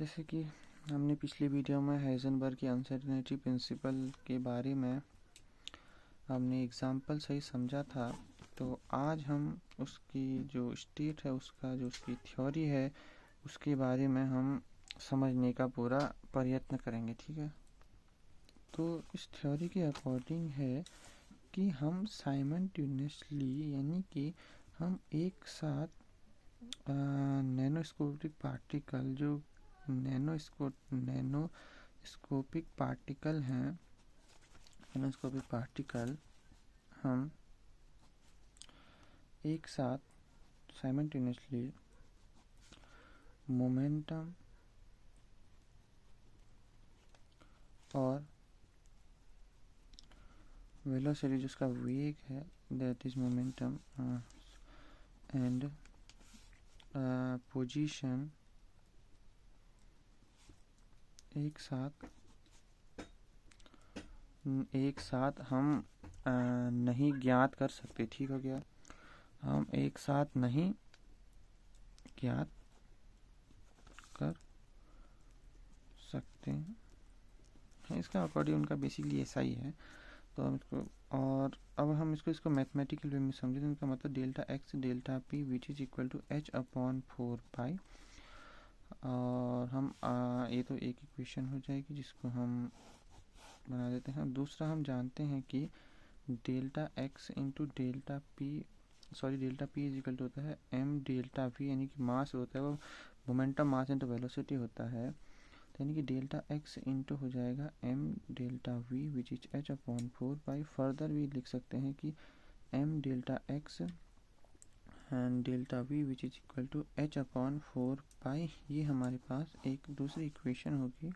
जैसे कि हमने पिछली वीडियो में हाइजेनबर्ग की अनसर्टेनिटी प्रिंसिपल के बारे में हमने एग्जाम्पल सही समझा था, तो आज हम उसकी जो स्टेट है, उसका जो उसकी थ्योरी है, उसके बारे में हम समझने का पूरा प्रयत्न करेंगे। ठीक है, तो इस थ्योरी के अकॉर्डिंग है कि हम साइमल्टेनियसली यानी कि हम एक साथ नैनोस्कोपिक पार्टिकल जो नैनोस्कोपिक पार्टिकल हैं, नैनोस्कोपिक पार्टिकल हम एक साथ साइमल्टेनियसली मोमेंटम और वेलोसिटी जिसका वेग है, that is momentum and position एक साथ हम नहीं ज्ञात कर सकते। ठीक हो गया, हम एक साथ नहीं ज्ञात कर सकते हैं। इसका अकॉर्डिंग उनका बेसिकली ऐसा ही है। तो हम इसको और अब हम इसको मैथमेटिकल वे में समझें, तो इनका मतलब delta X delta P which is equal to h/4 pi. और हम ये तो एक इक्वेशन हो जाएगी जिसको हम बना देते हैं। दूसरा हम जानते हैं कि delta X into delta P is equal to होता है m डेल्टा वी, यानी कि मास होता है वो मोमेंटम मास इंटू वेलोसिटी होता है। तो यानी कि डेल्टा एक्स इंटू हो जाएगा m delta V which is h/4 pi. Further भी लिख सकते हैं कि m delta X and delta V which is equal to h/4 pi. ये हमारे पास एक दूसरी इक्वेशन होगी।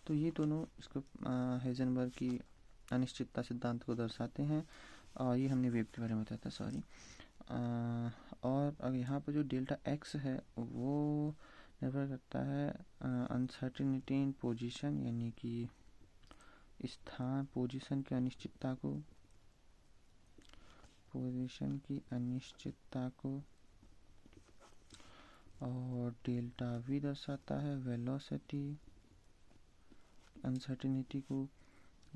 तो ये दोनों इसको हाइजेनबर्ग की अनिश्चितता सिद्धांत को दर्शाते हैं, और ये हमने वेव के बारे में बताया था, सॉरी। और अब यहाँ पर जो डेल्टा एक्स है वो निर्भर करता है अनसर्टेनिटी इन पोजीशन, यानी कि स्थान पोजीशन की अनिश्चितता को, और डेल्टा वी दर्शाता है वेलोसिटी अनसर्टेनिटी को,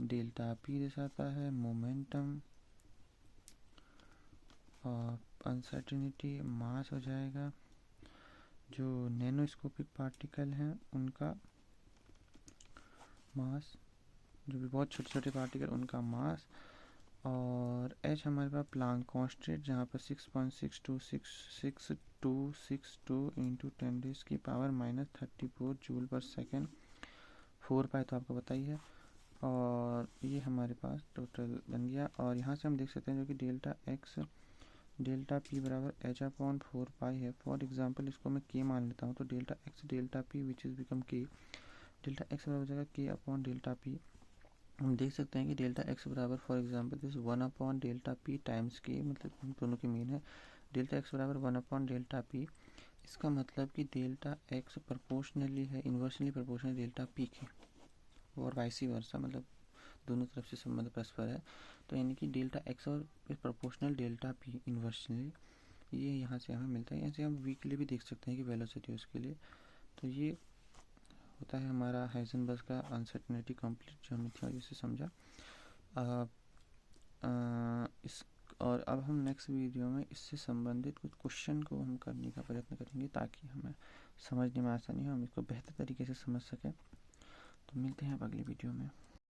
डेल्टा पी दर्शाता है मोमेंटम, और अनसर्टेनिटी मास हो जाएगा। जो नैनोस्कोपिक पार्टिकल हैं उनका मास, जो भी बहुत छोटे छोटे पार्टिकल उनका मास, और एच हमारे पास प्लांक कांस्टेंट जहाँ पर 6.6262 इंटू 10⁻⁻34 जूल पर सेकेंड, 4 पाई तो आपको पता ही है। और ये हमारे पास टोटल बन गया। और यहाँ से हम देख सकते हैं जो कि डेल्टा एक्स डेल्टा पी बराबर h/4 पाई है। फॉर एग्जांपल इसको मैं k मान लेता हूँ, तो delta X delta P which is become k, delta x बराबर हो जाएगा k/डेल्टा पी। हम देख सकते हैं कि डेल्टा एक्स बराबर फॉर एग्जांपल दिस 1/डेल्टा पी टाइम्स k, मतलब हम दोनों की मीन है। डेल्टा एक्स बराबर 1/डेल्टा पी, इसका मतलब कि डेल्टा एक्स प्रोपोर्शनली है, इन्वर्सली प्रोपोर्शनल डेल्टा पी के, और वाइसी वर्सा, मतलब दोनों तरफ से संबंध परस्पर है। तो यानी कि डेल्टा एक्स और प्रोपोर्शनल डेल्टा पी इन्वर्सली, ये यहाँ से हमें मिलता है। ऐसे हम वी के लिए भी देख सकते हैं कि वेलोसिटी उसके लिए। तो ये होता है हमारा हाइजेनबर्ग का अनसर्टेनिटी कंप्लीट, जो हमने थ्योरी से समझा। इस और अब हम नेक्स्ट वीडियो में इससे संबंधित कुछ क्वेश्चन को हम करने का प्रयत्न करेंगे, ताकि हमें समझने में आसानी हो, हम इसको बेहतर तरीके से समझ सकें। तो मिलते हैं अब अगली वीडियो में।